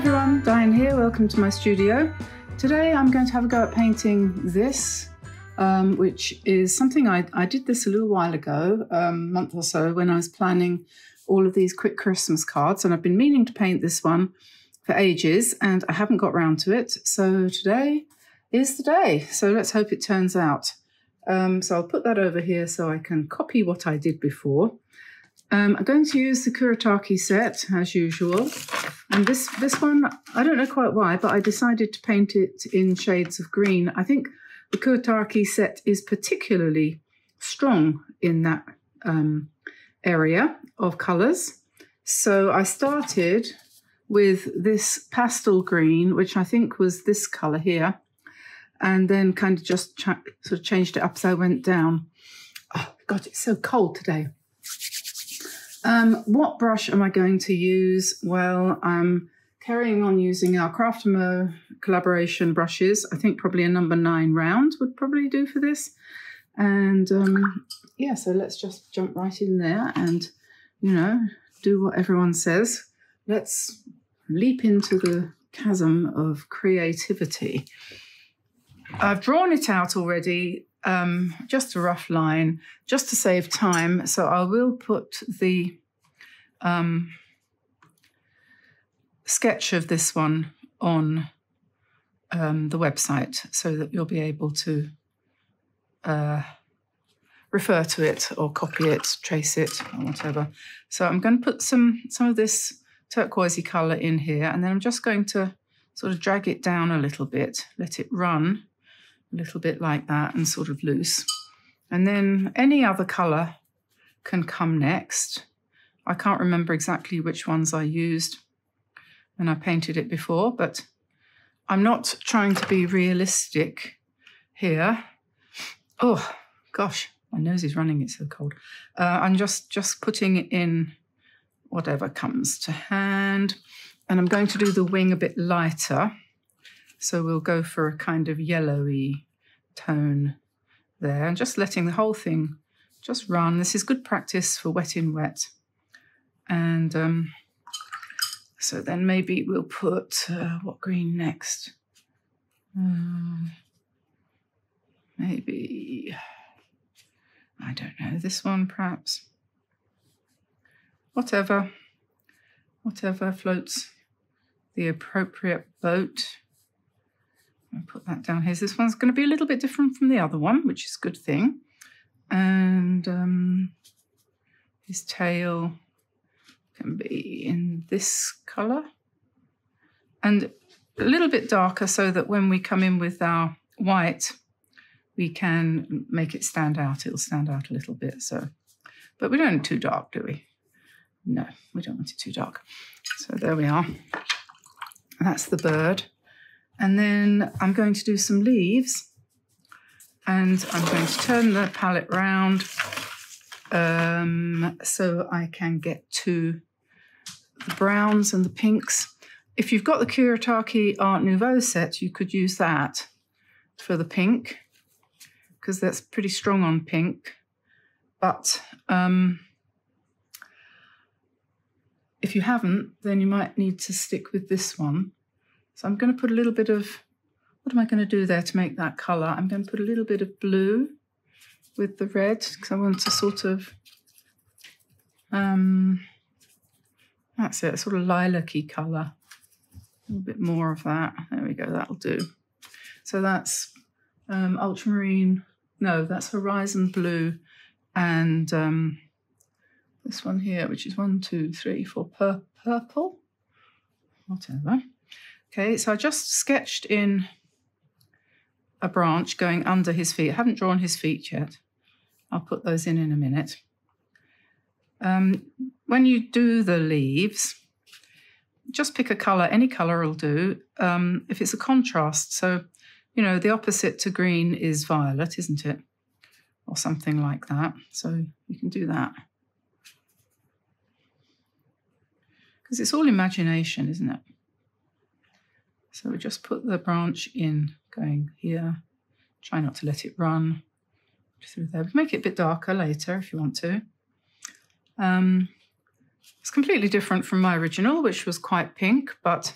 everyone, Diane here, welcome to my studio. Today I'm going to have a go at painting this, which is something I did this a little while ago, a month or so, when I was planning all of these quick Christmas cards, and I've been meaning to paint this one for ages and I haven't got round to it. So today is the day, so let's hope it turns out. So I'll put that over here so I can copy what I did before. I'm going to use the Kuretake set as usual, and this one, I don't know quite why, but I decided to paint it in shades of green. I think the Kuretake set is particularly strong in that area of colours. So I started with this pastel green, which I think was this colour here, and then kind of just sort of changed it up as I went down. Oh God, it's so cold today. What brush am I going to use? Well, I'm carrying on using our Craftamo collaboration brushes. I think probably a number 9 round would probably do for this. And yeah, so let's just jump right in there and, you know, do what everyone says. Let's leap into the chasm of creativity. I've drawn it out already. Just a rough line, just to save time. So I will put the sketch of this one on the website so that you'll be able to refer to it or copy it, trace it, or whatever. So I'm going to put some of this turquoisey colour in here, and then I'm just going to sort of drag it down a little bit, let it run a little bit like that and sort of loose. And then any other colour can come next. I can't remember exactly which ones I used when I painted it before, but I'm not trying to be realistic here. Oh, gosh, my nose is running, it's so cold. I'm just putting in whatever comes to hand. And I'm going to do the wing a bit lighter. So we'll go for a kind of yellowy tone there, and just letting the whole thing just run. This is good practice for wet in wet. And so then maybe we'll put, what green next? Maybe, I don't know, this one perhaps. Whatever floats the appropriate boat. I'll put that down here. So this one's going to be a little bit different from the other one, which is a good thing. And his tail can be in this colour. And a little bit darker so that when we come in with our white, we can make it stand out. It'll stand out a little bit. So, but we don't want it too dark, do we? No, we don't want it too dark. So there we are. That's the bird. And then I'm going to do some leaves, and I'm going to turn the palette round so I can get to the browns and the pinks. If you've got the Kuretake Art Nouveau set, you could use that for the pink, because that's pretty strong on pink. But if you haven't, then you might need to stick with this one. So I'm going to put a little bit of, what am I going to do there to make that colour? I'm going to put a little bit of blue with the red, because I want to sort of, that's it, sort of lilac-y colour. A little bit more of that. There we go, that'll do. So that's ultramarine, no, that's horizon blue, and this one here, which is 1, 2, 3, 4, purple, whatever. Okay, so I just sketched in a branch going under his feet. I haven't drawn his feet yet. I'll put those in a minute. When you do the leaves, just pick a colour. Any colour will do. If it's a contrast, so, you know, the opposite to green is violet, isn't it? Or something like that. So you can do that. Because it's all imagination, isn't it? So we just put the branch in, going here. Try not to let it run through there. Make it a bit darker later if you want to. It's completely different from my original, which was quite pink, but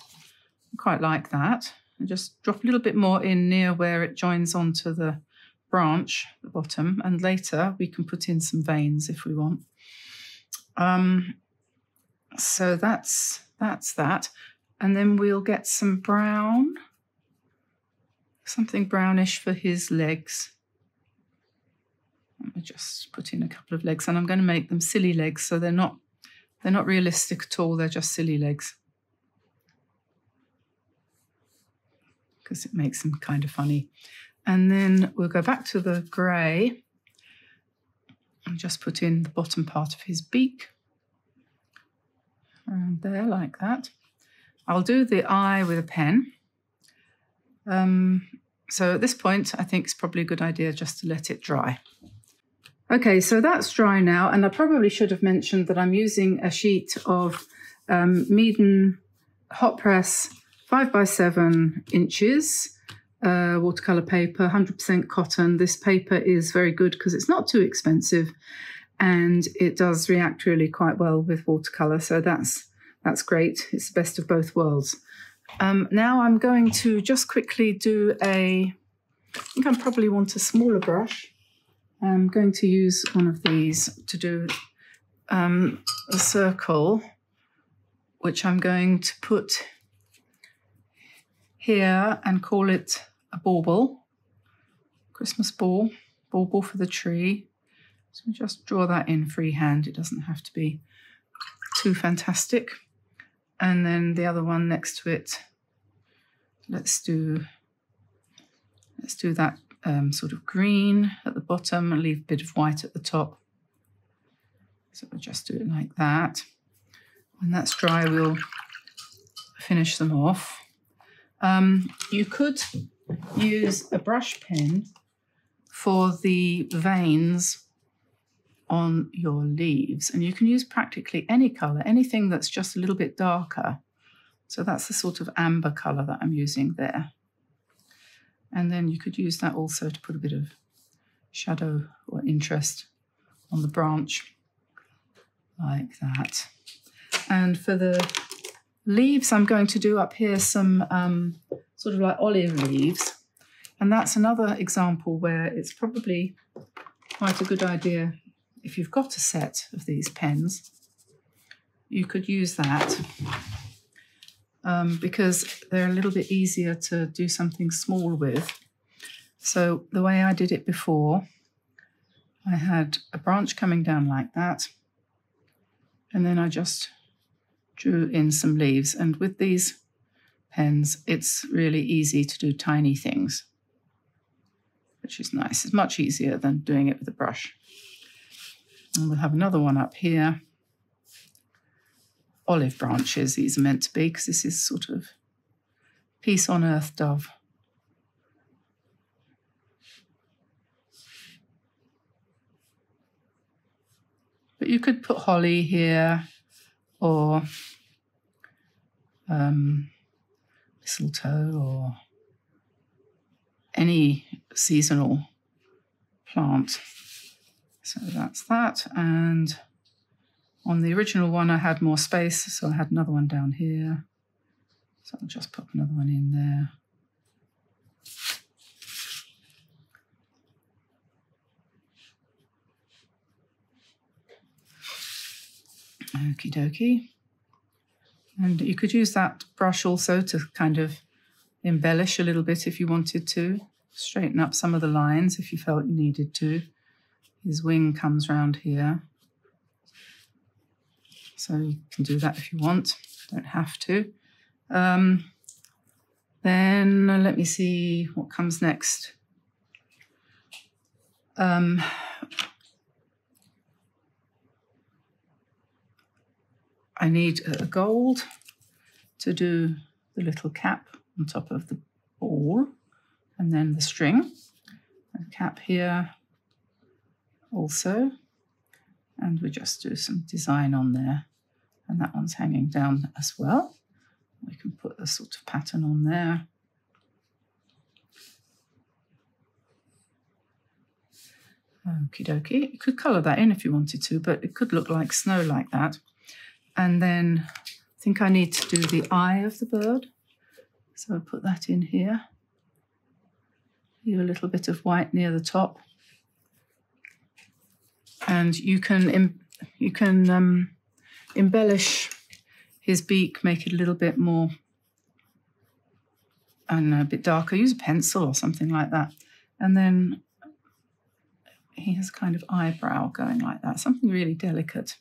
I quite like that. And just drop a little bit more in near where it joins onto the branch at the bottom, and later we can put in some veins if we want. So that's that. And then we'll get some brown, something brownish for his legs. Let me just put in a couple of legs, and I'm going to make them silly legs, so they're not realistic at all, they're just silly legs. Because it makes them kind of funny. And then we'll go back to the grey and just put in the bottom part of his beak. Around there, like that. I'll do the eye with a pen. So at this point, I think it's probably a good idea just to let it dry. Okay, so that's dry now, and I probably should have mentioned that I'm using a sheet of Meeden hot press 5x7 inches watercolor paper, 100% cotton. This paper is very good because it's not too expensive, and it does react really quite well with watercolor. So that's great. It's the best of both worlds. Now I'm going to just quickly do I think I probably want a smaller brush. I'm going to use one of these to do a circle, which I'm going to put here and call it a bauble, Christmas ball for the tree. So just draw that in freehand. It doesn't have to be too fantastic. And then the other one next to it, let's do that sort of green at the bottom and leave a bit of white at the top. So we'll just do it like that. When that's dry, we'll finish them off. You could use a brush pen for the veins on your leaves, and you can use practically any colour, anything that's just a little bit darker. So that's the sort of amber colour that I'm using there. And then you could use that also to put a bit of shadow or interest on the branch, like that. And for the leaves, I'm going to do up here some sort of like olive leaves. And that's another example where it's probably quite a good idea, if you've got a set of these pens, you could use that because they're a little bit easier to do something small with. So the way I did it before, I had a branch coming down like that, and then I just drew in some leaves. And with these pens, it's really easy to do tiny things, which is nice. It's much easier than doing it with a brush. And we'll have another one up here. Olive branches, these are meant to be, because this is sort of peace on earth dove. But you could put holly here, or mistletoe, or any seasonal plant. So that's that. And on the original one, I had more space, so I had another one down here. So I'll just pop another one in there. Okie dokie. And you could use that brush also to kind of embellish a little bit if you wanted to. Straighten up some of the lines if you felt you needed to. His wing comes round here. So you can do that if you want, don't have to. Then let me see what comes next. I need a gold to do the little cap on top of the ball, and then the string. A cap here also, and we just do some design on there, and that one's hanging down as well. We can put a sort of pattern on there. Okie dokie. You could colour that in if you wanted to, but it could look like snow like that. And then I think I need to do the eye of the bird. So I'll put that in here. Leave a little bit of white near the top. And you can embellish his beak, make it a little bit more, I don't know, a bit darker. Use a pencil or something like that. And then he has a kind of eyebrow going like that, something really delicate.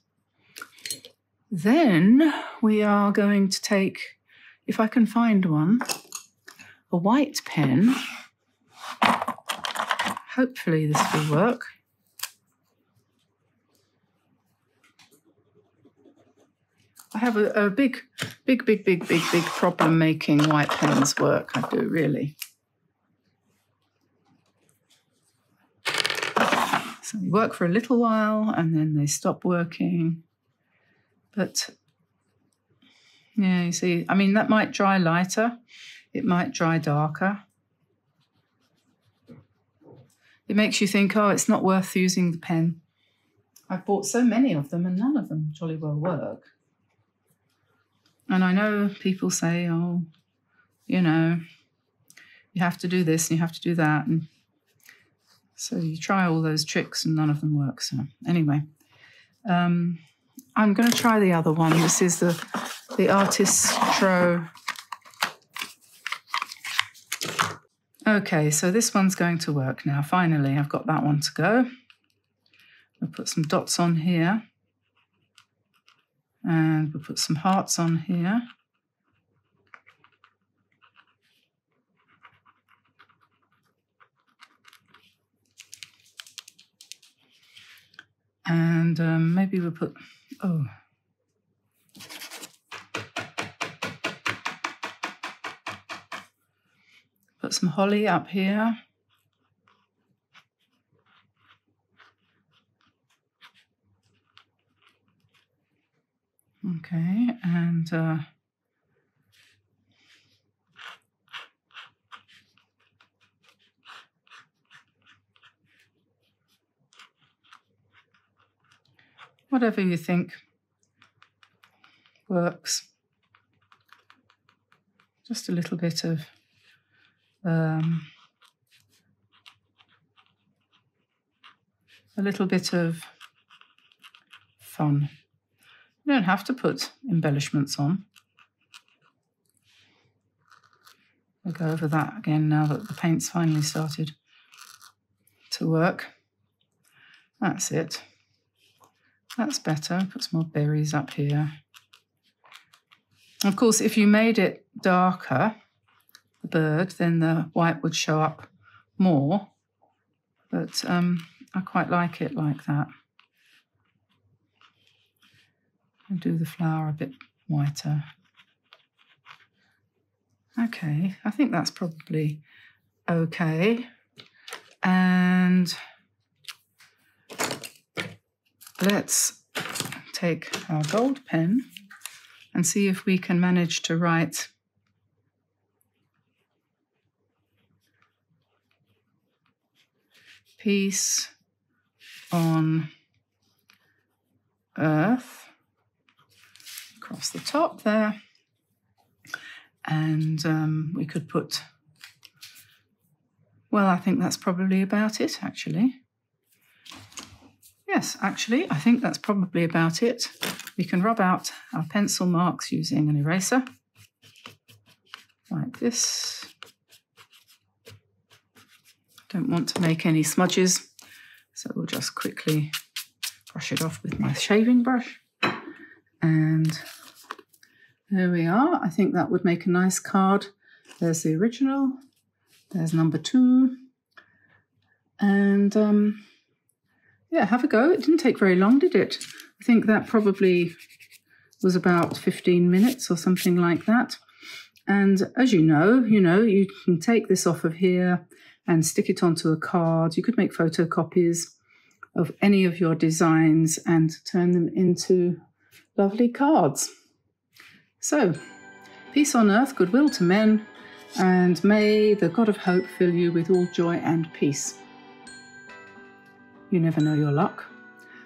Then we are going to take, if I can find one, a white pen. Hopefully this will work. I have a big problem making white pens work. I do, really. So they work for a little while and then they stop working. But yeah, you see, I mean, that might dry lighter. It might dry darker. It makes you think, oh, it's not worth using the pen. I've bought so many of them and none of them jolly well work. And I know people say, oh, you know, you have to do this and you have to do that. And so you try all those tricks and none of them work. So anyway, I'm going to try the other one. This is the Artistro. Okay, so this one's going to work now. Finally, I've got that one to go. I'll put some dots on here. And we'll put some hearts on here. And maybe we'll put, put some holly up here. Okay, and whatever you think works. Just a little bit of fun. You don't have to put embellishments on. We'll go over that again now that the paint's finally started to work. That's it. That's better. Put some more berries up here. Of course, if you made it darker, the bird, then the white would show up more. But I quite like it like that. I'll do the flower a bit whiter. Okay, I think that's probably okay. And let's take our gold pen and see if we can manage to write peace on earth across the top there. And we could put, well, I think that's probably about it, actually. Yes, actually, I think that's probably about it. We can rub out our pencil marks using an eraser, like this. Don't want to make any smudges, so we'll just quickly brush it off with my shaving brush. And there we are. I think that would make a nice card. There's the original. There's number 2. And yeah, have a go. It didn't take very long, did it? I think that probably was about 15 minutes or something like that. And as you know, you can take this off of here and stick it onto a card. You could make photocopies of any of your designs and turn them into lovely cards. So, peace on earth, goodwill to men, and may the God of hope fill you with all joy and peace. You never know your luck.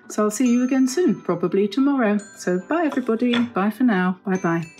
So I'll see you again soon, probably tomorrow. So bye everybody, bye for now, bye bye.